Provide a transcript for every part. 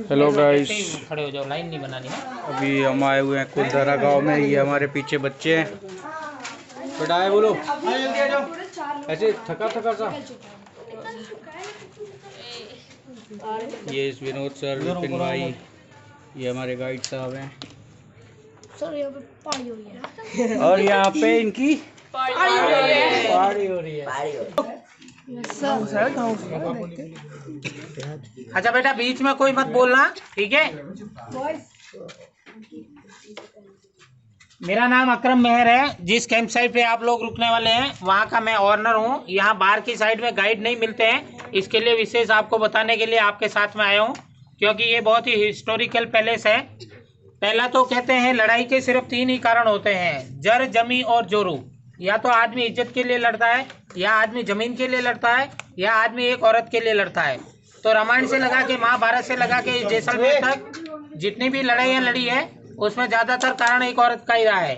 Hello guys, खड़े हो जाओ, लाइन नहीं बनानी है। अभी हम आए हुए हैं कुलधारा गांव में। ये हमारे पीछे बच्चे हैं। बेटा आए बोलो, जल्दी आ जाओ। ऐसे थका थका सा। ये विनोद सर, विपिन भाई, ये हमारे गाइड साहब हैं। सर यहाँ पे पानी हो रही है और यहाँ पे इनकी पार्टी हो रही है। अच्छा बेटा, बीच में कोई मत बोलना, ठीक है। मेरा नाम अकरम मेहर है। जिस कैंप साइट पे आप लोग रुकने वाले हैं वहाँ का मैं ऑनर हूँ। यहाँ बाहर की साइड में गाइड नहीं मिलते हैं, इसके लिए विशेष आपको बताने के लिए आपके साथ में आया हूँ, क्योंकि ये बहुत ही हिस्टोरिकल पैलेस है। पहला तो कहते हैं लड़ाई के सिर्फ 3 ही कारण होते हैं, जर, जमी और जोरू। या तो आदमी इज्जत के लिए लड़ता है, या आदमी जमीन के लिए लड़ता है, या आदमी एक औरत के लिए लड़ता है। तो रामायण से लगा के महाभारत से लगा के जैसलमेर तक जितनी भी लड़ाइयाँ लड़ी है उसमें ज्यादातर कारण एक औरत का ही रहा है।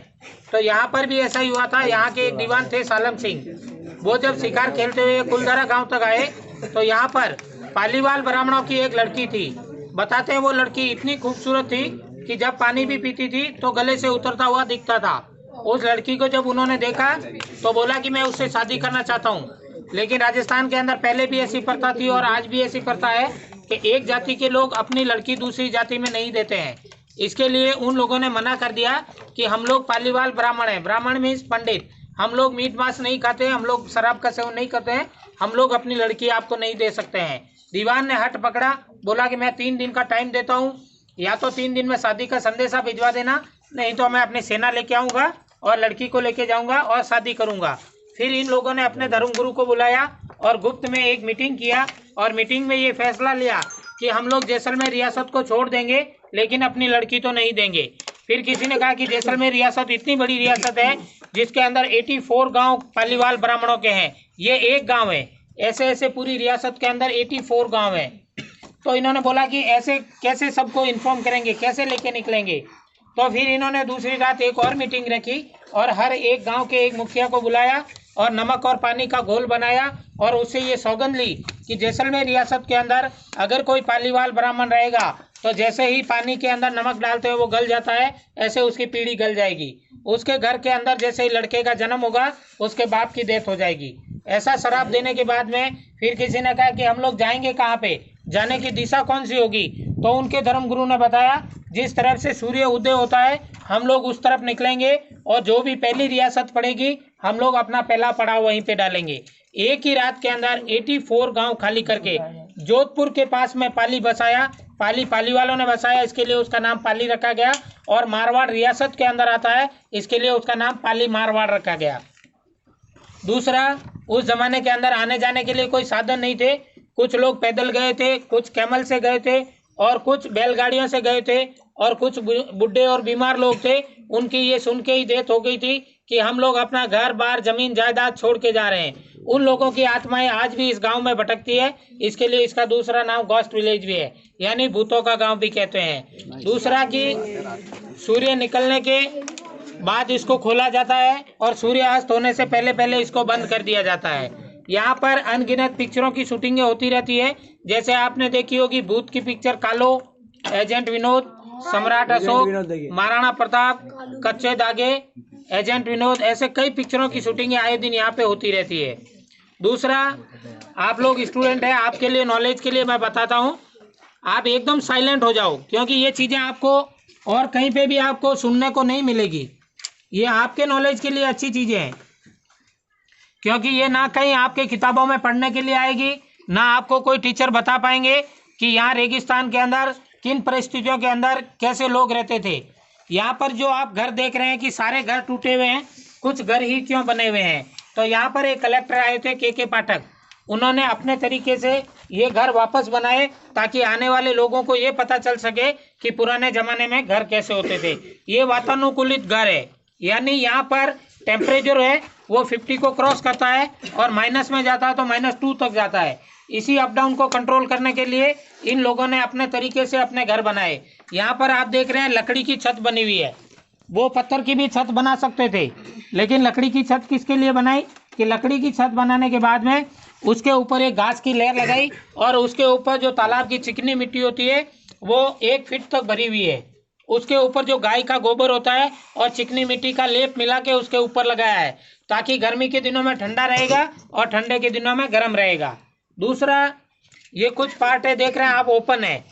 तो यहाँ पर भी ऐसा ही हुआ था। यहाँ के एक दीवान थे सालम सिंह। वो जब शिकार खेलते हुए कुलधारा गांव तक आए तो यहाँ पर पालीवाल ब्राह्मणों की एक लड़की थी। बताते हैं वो लड़की इतनी खूबसूरत थी कि जब पानी भी पीती थी तो गले से उतरता हुआ दिखता था। उस लड़की को जब उन्होंने देखा तो बोला कि मैं उससे शादी करना चाहता हूँ। लेकिन राजस्थान के अंदर पहले भी ऐसी प्रथा थी और आज भी ऐसी प्रथा है कि एक जाति के लोग अपनी लड़की दूसरी जाति में नहीं देते हैं। इसके लिए उन लोगों ने मना कर दिया कि हम लोग पालीवाल ब्राह्मण हैं। ब्राह्मण मीन्स पंडित। हम लोग मीट मांस नहीं खाते, हम लोग शराब का सेवन नहीं करते हैं, हम लोग अपनी लड़की आपको नहीं दे सकते हैं। दीवान ने हट पकड़ा, बोला कि मैं 3 दिन का टाइम देता हूँ, या तो 3 दिन में शादी का संदेशा भिजवा देना, नहीं तो मैं अपनी सेना लेके आऊँगा और लड़की को लेके जाऊँगा और शादी करूँगा। फिर इन लोगों ने अपने धर्मगुरु को बुलाया और गुप्त में एक मीटिंग किया और मीटिंग में ये फैसला लिया कि हम लोग जैसलमेर रियासत को छोड़ देंगे लेकिन अपनी लड़की तो नहीं देंगे। फिर किसी ने कहा कि जैसलमेर रियासत इतनी बड़ी रियासत है जिसके अंदर 84 गांव पालीवाल ब्राह्मणों के हैं, ये एक गांव है। ऐसे ऐसे पूरी रियासत के अंदर 84 गांव हैं। तो इन्होंने बोला कि ऐसे कैसे सबको इन्फॉर्म करेंगे, कैसे लेके निकलेंगे। तो फिर इन्होंने दूसरी रात एक और मीटिंग रखी और हर एक गांव के एक मुखिया को बुलाया और नमक और पानी का घोल बनाया और उससे ये सौगंध ली कि जैसलमेर रियासत के अंदर अगर कोई पालीवाल ब्राह्मण रहेगा तो जैसे ही पानी के अंदर नमक डालते हुए वो गल जाता है, ऐसे उसकी पीढ़ी गल जाएगी। उसके घर के अंदर जैसे ही लड़के का जन्म होगा उसके बाप की डेथ हो जाएगी। ऐसा शराब देने के बाद में फिर किसी ने कहा कि हम लोग जाएंगे कहाँ पे, जाने की दिशा कौन सी होगी। तो उनके धर्मगुरु ने बताया जिस तरफ से सूर्य उदय होता है हम लोग उस तरफ निकलेंगे और जो भी पहली रियासत पड़ेगी हम लोग अपना पहला पड़ाव वहीं पे डालेंगे। एक ही रात के अंदर 84 गांव खाली करके जोधपुर के पास में पाली बसाया। पाली वालों ने बसाया, इसके लिए उसका नाम पाली रखा गया। और मारवाड़ रियासत के अंदर आता है, इसके लिए उसका नाम पाली मारवाड़ रखा गया। दूसरा, उस जमाने के अंदर आने जाने के लिए कोई साधन नहीं थे। कुछ लोग पैदल गए थे, कुछ कैमल से गए थे और कुछ बैलगाड़ियों से गए थे और कुछ बुढ़े और बीमार लोग थे। उनकी ये सुन के ही डेथ हो गई थी कि हम लोग अपना घर बार जमीन जायदाद छोड़ के जा रहे हैं। उन लोगों की आत्माएं आज भी इस गांव में भटकती है, इसके लिए इसका दूसरा नाम गोस्ट विलेज भी है, यानी भूतों का गांव भी कहते हैं। दूसरा कि सूर्य निकलने के बाद इसको खोला जाता है और सूर्यास्त होने से पहले पहले इसको बंद कर दिया जाता है। यहाँ पर अनगिनत पिक्चरों की शूटिंगें होती रहती है। जैसे आपने देखी होगी भूत की पिक्चर कालो, एजेंट विनोद, सम्राट अशोक, महाराणा प्रताप, कच्चे धागे, एजेंट विनोद, ऐसे कई पिक्चरों की शूटिंगें आए दिन यहाँ पे होती रहती है। दूसरा, आप लोग स्टूडेंट हैं, आपके लिए नॉलेज के लिए मैं बताता हूँ, आप एकदम साइलेंट हो जाओ क्योंकि ये चीज़ें आपको और कहीं पे भी आपको सुनने को नहीं मिलेगी। ये आपके नॉलेज के लिए अच्छी चीज़ें हैं क्योंकि ये ना कहीं आपके किताबों में पढ़ने के लिए आएगी, ना आपको कोई टीचर बता पाएंगे कि यहाँ रेगिस्तान के अंदर किन परिस्थितियों के अंदर कैसे लोग रहते थे। यहाँ पर जो आप घर देख रहे हैं कि सारे घर टूटे हुए हैं, कुछ घर ही क्यों बने हुए हैं। तो यहाँ पर एक कलेक्टर आए थे के पाठक, उन्होंने अपने तरीके से ये घर वापस बनाए ताकि आने वाले लोगों को ये पता चल सके कि पुराने ज़माने में घर कैसे होते थे। ये वातानुकूलित घर है, यानी यहाँ पर टेम्परेचर है वो 50 को क्रॉस करता है और माइनस में जाता है तो -2 तक जाता है। इसी अप डाउन को कंट्रोल करने के लिए इन लोगों ने अपने तरीके से अपने घर बनाए। यहाँ पर आप देख रहे हैं लकड़ी की छत बनी हुई है। वो पत्थर की भी छत बना सकते थे, लेकिन लकड़ी की छत किसके लिए बनाई कि लकड़ी की छत बनाने के बाद में उसके ऊपर एक घास की लेयर लगाई और उसके ऊपर जो तालाब की चिकनी मिट्टी होती है वो 1 फीट तक भरी हुई है। उसके ऊपर जो गाय का गोबर होता है और चिकनी मिट्टी का लेप मिला के उसके ऊपर लगाया है, ताकि गर्मी के दिनों में ठंडा रहेगा और ठंडे के दिनों में गर्म रहेगा। दूसरा, ये कुछ पार्ट है, देख रहे हैं आप, ओपन है,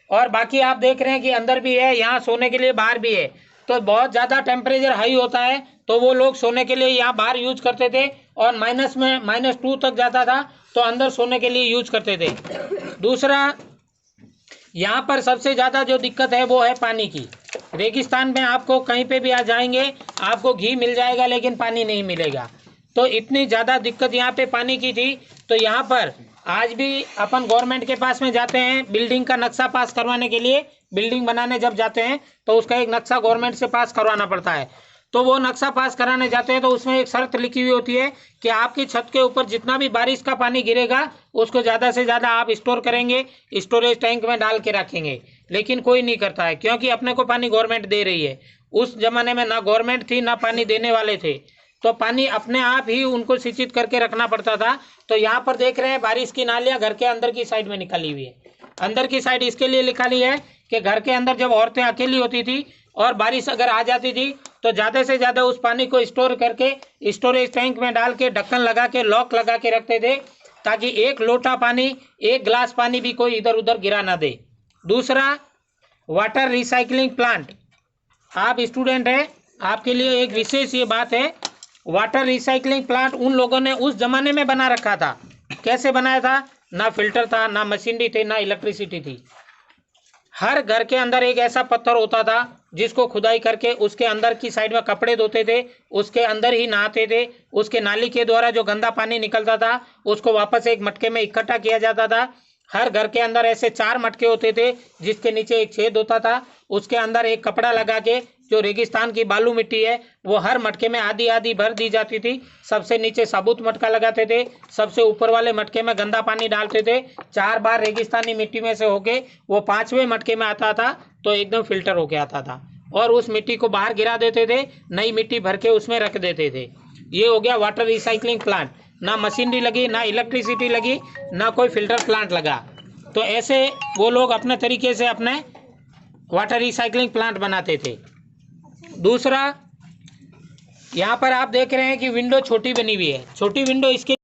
और बाकी आप देख रहे हैं कि अंदर भी है, यहाँ सोने के लिए बाहर भी है। तो बहुत ज़्यादा टेम्परेचर हाई होता है तो वो लोग सोने के लिए यहाँ बाहर यूज करते थे, और -2 तक जाता था तो अंदर सोने के लिए यूज करते थे। दूसरा, यहाँ पर सबसे ज़्यादा जो दिक्कत है वो है पानी की। रेगिस्तान में आपको कहीं पे भी आ जाएंगे, आपको घी मिल जाएगा लेकिन पानी नहीं मिलेगा। तो इतनी ज़्यादा दिक्कत यहाँ पे पानी की थी। तो यहाँ पर आज भी अपन गवर्नमेंट के पास में जाते हैं बिल्डिंग का नक्शा पास करवाने के लिए। बिल्डिंग बनाने जब जाते हैं तो उसका एक नक्शा गवर्नमेंट से पास करवाना पड़ता है। तो वो नक्शा पास कराने जाते हैं तो उसमें एक शर्त लिखी हुई होती है कि आपकी छत के ऊपर जितना भी बारिश का पानी गिरेगा उसको ज़्यादा से ज़्यादा आप स्टोर करेंगे, स्टोरेज टैंक में डाल के रखेंगे। लेकिन कोई नहीं करता है, क्योंकि अपने को पानी गवर्नमेंट दे रही है। उस जमाने में ना गवर्नमेंट थी ना पानी देने वाले थे, तो पानी अपने आप ही उनको सिंचित करके रखना पड़ता था। तो यहाँ पर देख रहे हैं बारिश की नालियाँ घर के अंदर की साइड में निकाली हुई है। अंदर की साइड इसके लिए निकाली है कि घर के अंदर जब औरतें अकेली होती थी और बारिश अगर आ जाती थी तो ज़्यादा से ज़्यादा उस पानी को स्टोर करके स्टोरेज टैंक में डाल के ढक्कन लगा के लॉक लगा के रखते थे, ताकि 1 लोटा पानी, 1 गिलास पानी भी कोई इधर उधर गिरा ना दे। दूसरा, वाटर रिसाइकलिंग प्लांट। आप स्टूडेंट हैं, आपके लिए एक विशेष ये बात है, वाटर रिसाइकलिंग प्लांट उन लोगों ने उस जमाने में बना रखा था। कैसे बनाया था? ना फिल्टर था, ना मशीनरी थी, ना इलेक्ट्रिसिटी थी। हर घर के अंदर एक ऐसा पत्थर होता था जिसको खुदाई करके उसके अंदर की साइड में कपड़े धोते थे, उसके अंदर ही नहाते थे। उसके नाली के द्वारा जो गंदा पानी निकलता था उसको वापस एक मटके में इकट्ठा किया जाता था। हर घर के अंदर ऐसे 4 मटके होते थे जिसके नीचे एक छेद होता था। उसके अंदर एक कपड़ा लगा के, जो रेगिस्तान की बालू मिट्टी है वो हर मटके में आधी आधी भर दी जाती थी। सबसे नीचे साबुत मटका लगाते थे, सबसे ऊपर वाले मटके में गंदा पानी डालते थे। 4 बार रेगिस्तानी मिट्टी में से होके वो 5वें मटके में आता था तो एकदम फिल्टर होके आता था, और उस मिट्टी को बाहर गिरा देते थे, नई मिट्टी भर के उसमें रख देते थे। ये हो गया वाटर रिसाइकलिंग प्लांट। ना मशीनरी लगी, ना इलेक्ट्रिसिटी लगी, ना कोई फिल्टर प्लांट लगा। तो ऐसे वो लोग अपने तरीके से अपने वाटर रिसाइकलिंग प्लांट बनाते थे। दूसरा, यहाँ पर आप देख रहे हैं कि विंडो छोटी बनी हुई है। छोटी विंडो इसके